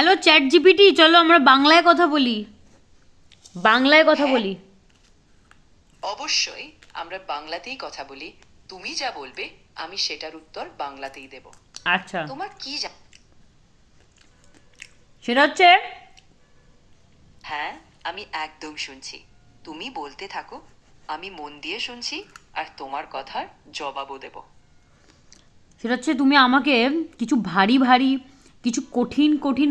Hello chat GPT, চলো আমরা বাংলায় কথা বলি। বাংলায় কথা বলি। অবশ্যই আমরা বাংলাতেই কথা বলি। তুমি যা বলবে আমি সেটার উত্তর বাংলাতেই দেব। আচ্ছা, তোমার কি সেটা হচ্ছে হ্যাঁ, আমি একদম শুনছি। তুমি বলতে থাকো, আমি মন দিয়ে শুনছি আর তোমার কথার জবাবও দেব। তুমি আমাকে কিছু ভারী ভারী, কিছু কঠিন কঠিন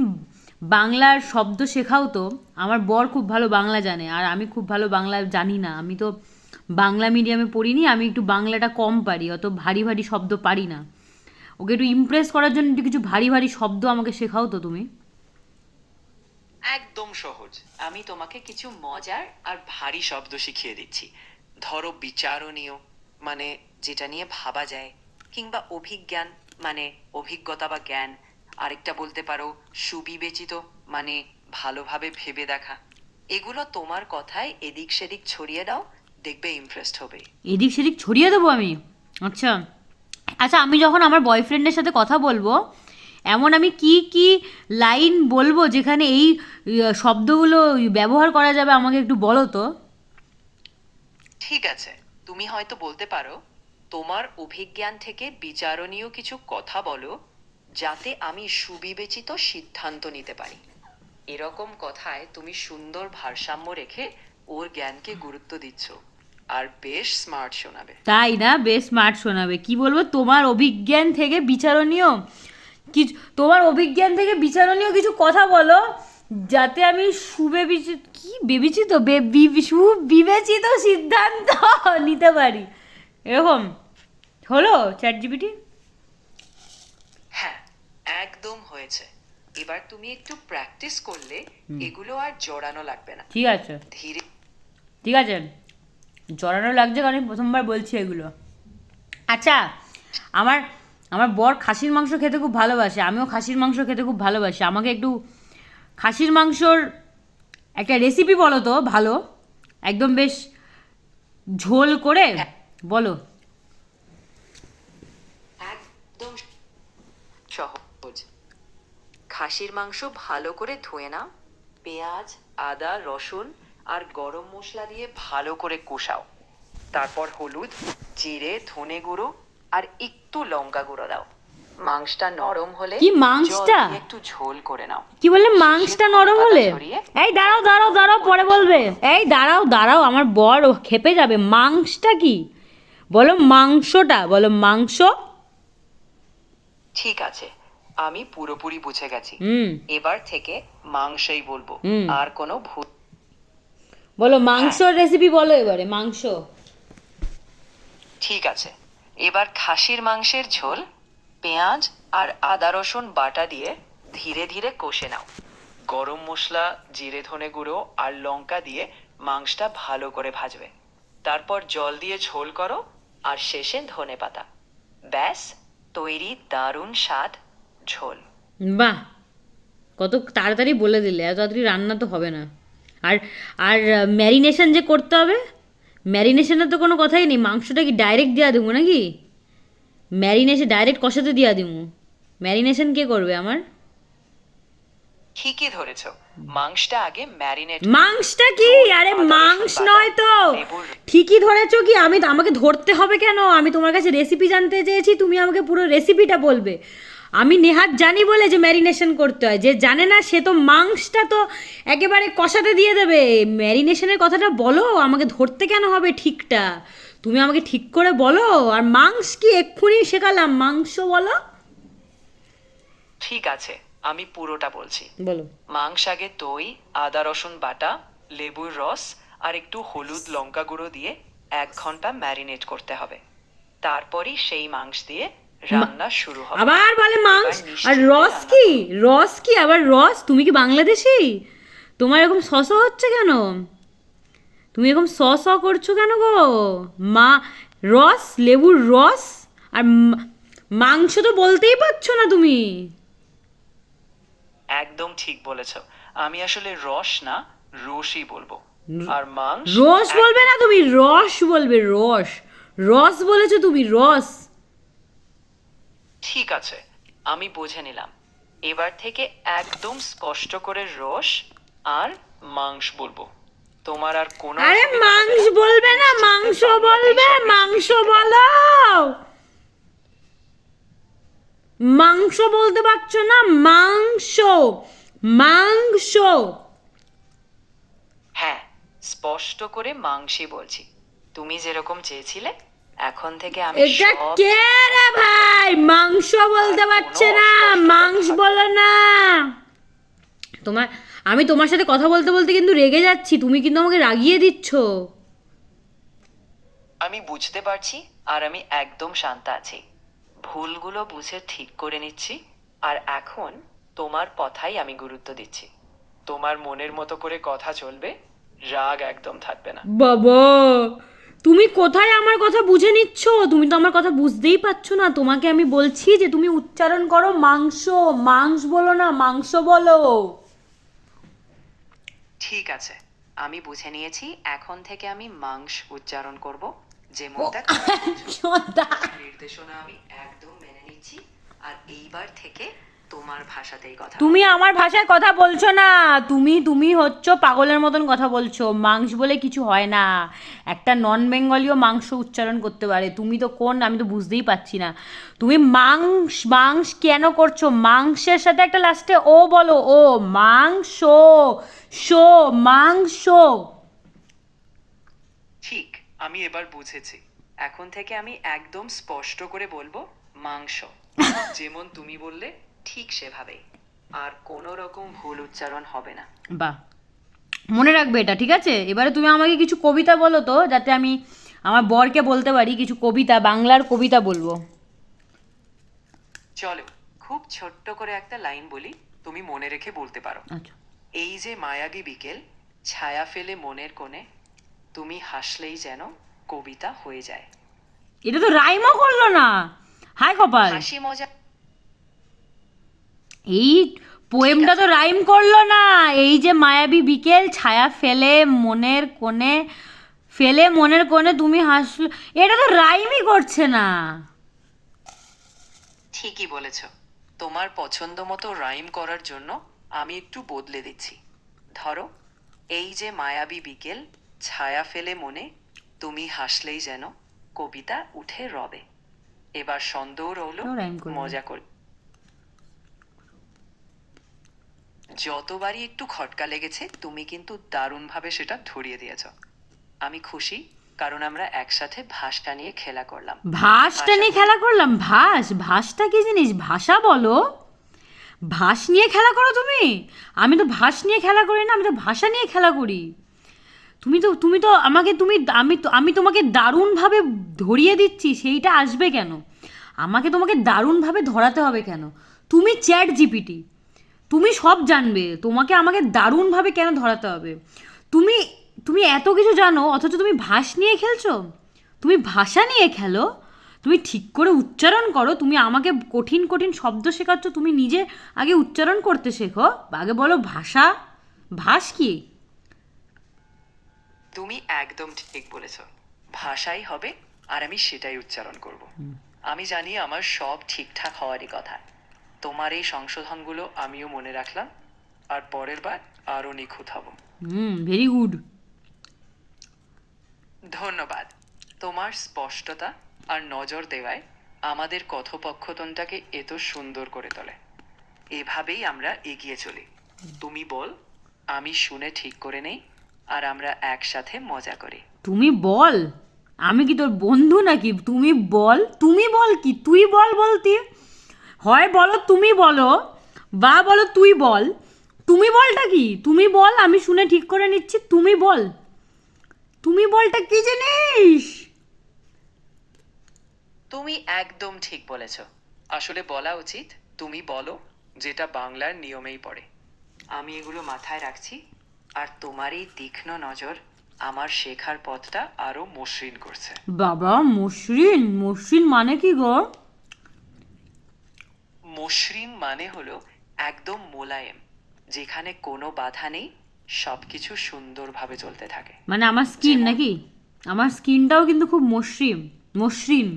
বাংলার শব্দ শেখাও তো। আমার বর খুব ভালো বাংলা জানে, আর আমি খুব ভালো বাংলা জানি না। আমি তো বাংলা মিডিয়ামে পড়িনি, আমি একটু বাংলাটা কম পারি, অত ভারী ভারী শব্দ পারি না। ওকে একটু ইমপ্রেস করার জন্য একটু কিছু ভারী ভারী শব্দ আমাকে শেখাও তো তুমি। একদম সহজ, আমি তোমাকে কিছু মজার আর ভারী শব্দ শিখিয়ে দিচ্ছি। ধরো বিচারণীয়, মানে যেটা নিয়ে ভাবা যায়, কিংবা অভিজ্ঞান, মানে অভিজ্ঞতা বা জ্ঞান। আরেকটা বলতে পারো সুবিবেচিত, মানে ভালোভাবে ভেবে দেখা। এগুলো তোমার কথায় এদিক সেদিক ছড়িয়ে দাও, দেখবে ইমপ্রেসড হবে। এদিক সেদিক ছড়িয়ে দেবো আমি? আচ্ছা আচ্ছা, আমি যখন আমার বয়ফ্রেন্ডের সাথে কথা বলবো, এমন আমি কি কি লাইন বলবো যেখানে এই শব্দগুলো ব্যবহার করা যাবে, আমাকে একটু বলো তো। ঠিক আছে, তুমি হয়তো বলতে পারো, তোমার অভিজ্ঞান থেকে বিচারণীয় কিছু কথা বলো যাতে আমি সুবিবেচিত সিদ্ধান্ত নিতে পারি। এরকম কথায় তুমি সুন্দর ভারসাম্য রেখে ওর জ্ঞানকে গুরুত্ব দিচ্ছ, আর বেশ স্মার্ট শোনাবে। তাই না? বেশ স্মার্ট শোনাবে। কি বলবো, তোমার অভিজ্ঞান থেকে বিচারণীয় কিছু, তোমার অভিজ্ঞান থেকে বিচারণীয় কিছু কথা বলো যাতে আমি সুবিবেচিত, কি বিবেচিত, সুবিবেচিত সিদ্ধান্ত নিতে পারি। এরকম হলো চ্যাট জিপিটি? হ্যাঁ, একদম হয়েছে। এবার তুমি একটু প্র্যাকটিস করলে এগুলো আর জড়ানো লাগবে না। ঠিক আছে, ধীরে ঠিক আছে, জড়ানো লাগছে কারণ আমি প্রথমবার বলছি এগুলো। আচ্ছা, আমার আমার বর খাসির মাংস খেতে খুব ভালোবাসে, আমিও খাসির মাংস খেতে খুব ভালোবাসি। আমাকে একটু খাসির মাংসর একটা রেসিপি বলো তো, ভালো একদম বেশ ঝোল করে বলো। একদম সহজ। খাসির মাংস ভালো করে ধুয়ে নাও, পেঁয়াজ, আদা, রসুন আর গরম মশলা দিয়ে ভালো করে কষাও। তারপর হলুদ, জিরে, ধনে গুঁড়ো আর একটু লঙ্কা গুঁড়ো দাও। মাংসটা নরম হলে কি জল মাংসটা? দিয়ে একটু ঝোল করে নাও। কি বললে মাংসটা নরম হলে? এই দাঁড়াও দাঁড়াও দাঁড়াও, পরে বলবে। এই দাঁড়াও দাঁড়াও, আমার বর ও খেপে যাবে। মাংসটা কি বলো? মাংসটা বলো, মাংস। ঠিক আছে, আমি পুরোপুরি বুঝে গেছি। হুম এবার থেকে মাংসই বলবো, হুম আর কোনো ভুল। বলো মাংসর রেসিপি বলো এবারে, মাংস। ঠিক আছে, এবার খাসির মাংসের ঝোল, পেঁয়াজ আর আদা রসুন বাটা দিয়ে ধীরে ধীরে কষে নাও। গরম মশলা, জিরে, ধনে গুঁড়ো আর লঙ্কা দিয়ে মাংসটা ভালো করে ভাজবে। তারপর জল দিয়ে ঝোল করো, আর শেষে ধনেপাতা। ব্যাস, তৈরি দারুণ স্বাদ ঝোল। বাহ, কত তাড়াতাড়ি বলে দিলে! এত তাড়াতাড়ি রান্না তো হবে না। আর আর ম্যারিনেশন যে করতে হবে, ম্যারিনেশনের তো কোনো কথাই নেই। মাংসটা কি ডাইরেক্ট দেওয়া দেবো নাকি? ম্যারিনেশন ডাইরেক্ট কষাতে দেওয়া দেবো? ম্যারিনেশন কে করবে আমার? ঠিকই ধরেছো, মাংসটা আগে ম্যারিনেট। মাংসটা কি? আরে মাংস নয় তো। ঠিকই ধরেছো কি? আমি তো, আমাকে ধরতে হবে কেন? আমি তোমার কাছে রেসিপি জানতে চেয়েছি, তুমি আমাকে পুরো রেসিপিটা বলবে। আমি নেহাত জানি বলে যে ম্যারিনেশন করতে হয়, যে জানে না সে তো মাংসটা তো একেবারে কষাতে দিয়ে দেবে। ম্যারিনেশনের কথাটা বলো, আমাকে ধরতে কেন হবে ঠিকটা? তুমি আমাকে ঠিক করে বলো। আর মাংস কি এক্ষুনি শেখালাম, মাংস বলো। ঠিক আছে, আমি পুরোটা বলছি। বলো। মাংস আগে দই, আদা রসুন বাটা, লেবুর রস আর একটু হলুদ লঙ্কা গুঁড়ো দিয়ে 1 ঘন্টা ম্যারিনেট করতে হবে। তারপরই সেই মাংস দিয়ে রান্না শুরু হবে। আবার বলে মাংস। এবার আর নিশ্চিন্তে রস রান্না কি? করো। রস কি আবার রস? তুমি কি বাংলাদেশি? তোমার এরকম সস হচ্ছে কেন? তুমি এরকম করছো কেন গো? মা, রস, লেবুর রস আর মাংস তো বলতেই পারছো না তুমি। একদম ঠিক বলেছো, আমি আসলে রস না, রসই বলবো। আর মাংস রস বলবে না তুমি, রস বলবে। রস, রস বলেছো তুমি, রস। ঠিক আছে, আমি বুঝে নিলাম। এবার থেকে একদম স্পষ্ট করে রস আর মাংস বলবো। তোমার আর কোনো আরে অসুবিধা হবে মাংস না। বলবে না, নিশ্চিন্তে মাংস বাংলাতেই বলবে, সব recipe মাংস শিখতে পারো। বলো। মাংস বলতে পারছো না, মাংস, মাংস। হ্যাঁ, স্পষ্ট করে মাংসই বলছি। তুমি যেরকম চেয়েছিলে, এখন থেকে আমি এটা সব কে রে ভাই, মাংস বলতে আর পারছে কোনো না, অস্পষ্টতা মাংস থাকবে বলো না। তোমার, আমি তোমার সাথে কথা বলতে বলতে কিন্তু রেগে যাচ্ছি, তুমি কিন্তু আমাকে রাগিয়ে দিচ্ছ। আমি বুঝতে পারছি, আর আমি একদম শান্ত আছি। ভুলগুলো বুঝে ঠিক করে নিচ্ছি, আর এখন তোমার কথাই আমি গুরুত্ব দিচ্ছি। তোমার মনের মতো করে কথা চলবে, রাগ একদম থাকবে না। বাবা, তুমি কোথায় আমার কথা বুঝে নিচ্ছ? তুমি তো আমার কথা বুঝতেই পারছো না। তোমাকে আমি বলছি যে তুমি উচ্চারণ করো মাংস, মাংস বলো না, মাংস বলো। ঠিক আছে, আমি বুঝে নিয়েছি। এখন থেকে আমি মাংস উচ্চারণ করব, যেমন ও, দেখো চোদা। নির্দেশনা আমি একদম মেনে নিচ্ছি। আর এইবার থেকে তোমার ভাষাতেই কথা তুমি হবে। আমার ভাষায় কথা বলছো না, তুমি তুমি হচ্ছ পাগলের মতন কথা বলছো। মাংস বলে কিছু হয় না, একটা নন বেঙ্গলিও মাংস উচ্চারণ করতে পারে। তুমি তো কোন, আমি তো বুঝতেই পারছি না। তুমি মাংস মাংস কেন করছো? মাংসের সাথে একটা লাস্টে ও বলো, ও মাংস, শো, মাংস। ঠিক, আমি এবার বুঝেছি। এখন থেকে আমি একদম স্পষ্ট করে বলবো মাংস, যেমন তুমি বললে ঠিক সেভাবেই। আর কোনো রকম ভুল উচ্চারণ হবে না। বাহ, মনে রাখবে এটা, ঠিক আছে? এবারে তুমি আমাকে কিছু কবিতা বলো তো, যাতে আমি আমার বরকে বলতে পারি কিছু কবিতা, বাংলার কবিতা বলবো। চলো, খুব ছোট্ট করে একটা লাইন বলি, তুমি মনে রেখে বলতে পারো। আচ্ছা, এই যে মায়াবী বিকেল, ছায়া ফেলে মনের কোণে, তুমি হাসলেই যেন কবিতা হয়ে যায়। এটা তো রাইমও করলো না, হায় কপাল। হাসি মজা। এই পোয়েমটা তো রাইম করলো না। এই যে মায়াবী বিকেল, ছায়া ফেলে মনের কোণে, ফেলে মনের কোণে তুমি হাসলে, এটা তো রাইমই করছে না। ঠিকই বলেছ। তোমার পছন্দ মতো রাইম করার জন্য আমি একটু বদলে দিচ্ছি। ধরো, এই যে মায়াবী বিকেল, ছায়া ফেলে মনে, তুমি হাসলেই যেন কবিতা উঠে রবে। এবার সন্দেহ রইল, এটাও rhyme করবে। মজা কর। যতবারই একটু খটকা লেগেছে, তুমি কিন্তু দারুণভাবে সেটা ধরিয়ে দিয়েছ। আমি খুশি, কারণ আমরা একসাথে ভাষটা নিয়ে খেলা করলাম। ভাসটা নিয়ে খেলা করলাম? ভাস, ভাসটা কি জিনিস? ভাষা বলো। ভাস নিয়ে খেলা করো তুমি? আমি তো ভাস নিয়ে খেলা করি না, আমি তো ভাষা নিয়ে খেলা করি। তুমি তো আমাকে, আমি তোমাকে দারুণভাবে ধরিয়ে দিচ্ছি, সেইটা আসবে কেন? আমাকে তোমাকে দারুণভাবে ধরাতে হবে কেন? তুমি চ্যাট জিপিটি, তুমি সব জানবে, তোমাকে আমাকে দারুণভাবে কেন ধরাতে হবে? তুমি তুমি এত কিছু জানো, অথচ তুমি ভাস নিয়ে খেলছো। তুমি ভাষা নিয়ে খেলো, তুমি ঠিক করে উচ্চারণ করো। তুমি আমাকে কঠিন কঠিন শব্দ শেখাচ্ছ, তুমি নিজে আগে উচ্চারণ করতে শেখো। আগে বলো ভাষা, ভাস কি? তুমি একদম ঠিক বলেছ। ভাষাই হবে, আর আমি সেটাই উচ্চারণ করব। আমি জানি আমার সব ঠিকঠাক হওয়ারই কথা। তোমার এই সংশোধনগুলো আমিও মনে রাখলাম, আর পরের বার আরও নিখুঁত হব। Very good. ধন্যবাদ। তোমার স্পষ্টতা আর নজর দেওয়ায় আমাদের কথোপকথনটাকে এত সুন্দর করে তোলে। এভাবেই আমরা এগিয়ে চলি। তুমি বল, আমি শুনে ঠিক করে নেই, আর আমরা একসাথে মজা করি। তুমি বল, আমি কি তোর বন্ধু নাকি? তুমি বল, তুমি বল কি? তুই বল বলতি হয়, বলো তুমি বলো, বা বলো তুই বল। তুমি বলটা কি? তুমি বল, আমি শুনে ঠিক করে নিচ্ছি। তুমি বল, তুমি বলটা কি জিনিস? তুমি একদম ঠিক বলেছ। আসলে বলা উচিত তুমি বলো, যেটা বাংলার নিয়মেই পড়ে। আমি এগুলো মাথায় রাখছি, আর তোমার এই তীক্ষ্ণ নজর আমার শেখার পথটা আরো মসৃণ করছে। বাবা, মসৃণ? মসৃণ মানে কি গো? মসৃণ মানে হলো একদম মোলায়েম, যেখানে কোনো বাধা নেই, সবকিছু সুন্দরভাবে চলতে থাকে। মানে আমার স্কিন নাকি? আমার স্কিনটাও কিন্তু খুব মসৃণ, মসৃণ,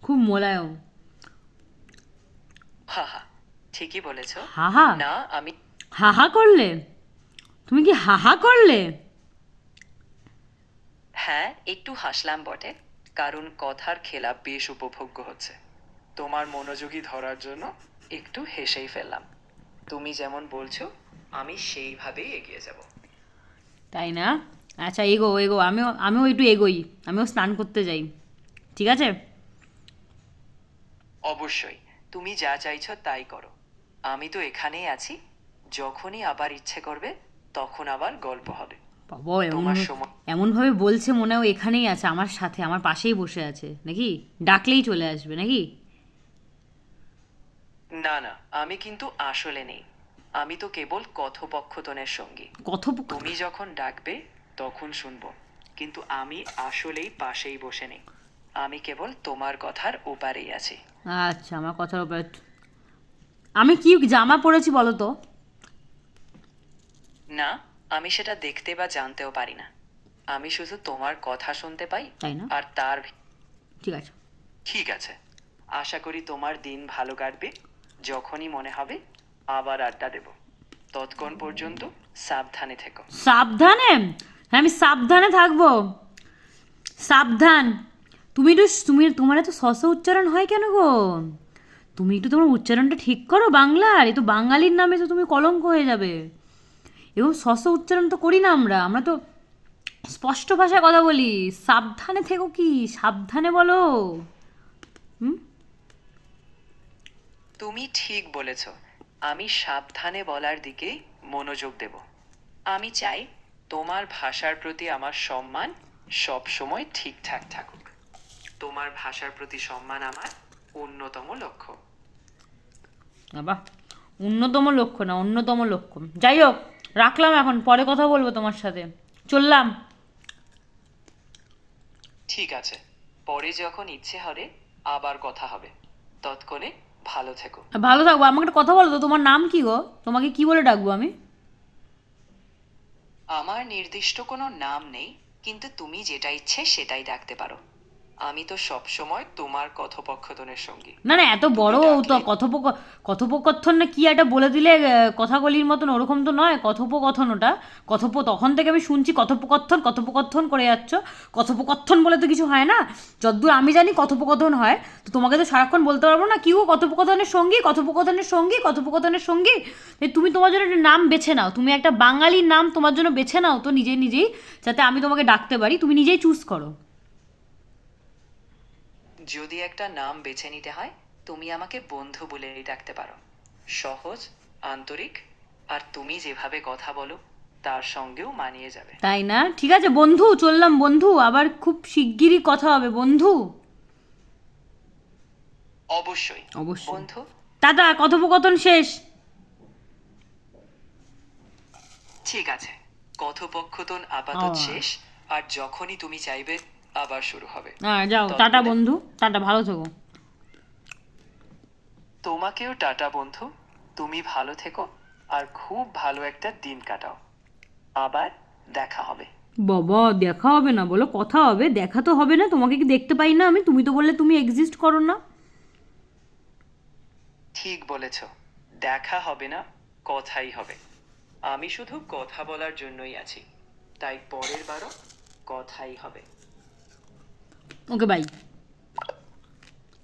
খুব মোলায়েম। হা হা, ঠিকই বলেছো। হাহা না আমি হাহা করলে? তুমি কি হাহা করলে? হ্যাঁ একটু হাসলাম বটে, কারণ কথার খেলা বেশ উপভোগ্য হচ্ছে। তোমার মনোযোগী ধরার জন্য একটু হেসেই ফেললাম। তুমি যেমন বলছো আমি সেইভাবেই এগিয়ে যাব। তাই না? আচ্ছা এগো এগো, আমিও একটু এগোই, আমিও স্নান করতে যাই, ঠিক আছে? অবশ্যই, তুমি যা চাইছো তাই করো। আমি তো এখানেই আছি, যখনই আবার ইচ্ছে করবে তখন আবার গল্প হবে। বাবা তোমার সময় এমনভাবে বলছে মনে হয় ও এখানেই আছে আমার সাথে, আমার পাশেই বসে আছে নাকি, ডাকলেই চলে আসবে নাকি? না না, আমি কিন্তু আসলে নেই। আমি তো কেবল কথোপকথনের সঙ্গী। কথোপকথন? তুমি যখন ডাকবে তখন শুনবো, কিন্তু আমি আসলেই পাশেই বসে নেই। আমি কেবল তোমার কথার ওপারেই আছি। আচ্ছা, আমার কথার উপরে আমি কি জামা পরেছি বলো তো? না, আমি সেটা দেখতে বা জানতেও পারি না। আমি শুধু তোমার কথা শুনতে পাই। তাই না? আর তার ঠিক আছে। ঠিক আছে, আশা করি তোমার দিন ভালো কাটবে। যখনই মনে হবে আবার আড্ডা দেব। ততক্ষণ পর্যন্ত সাবধানে থেকো। সাবধানে? হ্যাঁ আমি সাবধানে থাকবো। সাবধান। তোমার এত সস উচ্চারণ হয় কেন গো? তুমি একটু তোমার উচ্চারণটা ঠিক করো বাংলার, এ তো বাঙালির নামে তো তুমি কলঙ্ক হয়ে যাবে। এরকম সস উচ্চারণ তো করি না আমরা, আমরা তো স্পষ্ট ভাষায় কথা বলি। সাবধানে থেকো কি? সাবধানে বলো। হুম? তুমি ঠিক বলেছ, আমি সাবধানে বলার দিকে মনোযোগ দেব। আমি চাই তোমার ভাষার প্রতি আমার সম্মান সব সময় ঠিকঠাক থাকুক। তোমার ভাষার প্রতি সম্মান আমার অন্যতম লক্ষ্য। বাবা, অন্যতম লক্ষ্য না, অন্যতম লক্ষ্য। যাই হোক, রাখলাম এখন, পরে কথা বলবো তোমার সাথে। চললাম। ঠিক আছে, পরে যখন ইচ্ছে হবে আবার কথা হবে। ততক্ষণে ভালো থেকো। ভালো থাকবো। আমাকে একটা কথা বলো তো, তোমার নাম কি গো? তোমাকে কি বলে ডাকবো আমি? আমার নির্দিষ্ট কোনো নাম নেই, কিন্তু তুমি যেটা ইচ্ছে সেটাই ডাকতে পারো। আমি তো সব সময় তোমার কথোপকথনের সঙ্গী। না না, এত বড় তো ডাকলে কথোপকথন না কি একটা বলে দিলে কথাকলির মতন, ওরকম তো নয় কথোপকথন ওটা। তখন থেকে আমি শুনছি কথোপকথন কথোপকথন করে যাচ্ছ। কথোপকথন বলে তো কিছু হয় না। যতদূর আমি জানি কথোপকথন হয়, তো তোমাকে তো সারাক্ষণ বলতে পারবো না কি ও কথোপকথনের সঙ্গী, কথোপকথনের সঙ্গী, কথোপকথনের সঙ্গী। তুমি তোমার জন্য একটা নাম বেছে নাও, তুমি একটা বাঙালির নাম তোমার জন্য বেছে নাও তো নিজেই নিজেই, যাতে আমি তোমাকে ডাকতে পারি। তুমি নিজেই চুজ করো। যদি একটা নাম বেছে নিতে হয়, তুমি আমাকে বন্ধু বলেই ডাকতে পারো। সহজ, আন্তরিক, আর তুমি যেভাবে কথা বলো তার সঙ্গেও মানিয়ে যাবে। তাই না? ঠিক আছে বন্ধু, চললাম বন্ধু, আবার খুব শিগগিরই কথা হবে বন্ধু। অবশ্যই অবশ্যই। বন্ধু। টাটা, কথোপকথন শেষ। ঠিক আছে, কথোপকথন আপাতত ও। শেষ। আর যখনই তুমি চাইবে আবার শুরু হবে। হ্যাঁ যাও, টাটা ততক্ষণে বন্ধু, টাটা, ভালো থেকো। তোমাকেও টাটা বন্ধু। তুমি ভালো থেকো আর খুব ভালো একটা দিন কাটাও। আবার দেখা হবে। বাবা, দেখা হবে না বলো, কথা হবে? দেখা তো হবে না, তোমাকে কি দেখতে পাই না আমি? তুমি তো বললে তুমি এক্সিস্ট করো না। ঠিক বলেছ, দেখা হবে না, কথাই হবে। আমি শুধু কথা বলার জন্যই আছি, তাই পরের বারও কথাই হবে। Okay bye.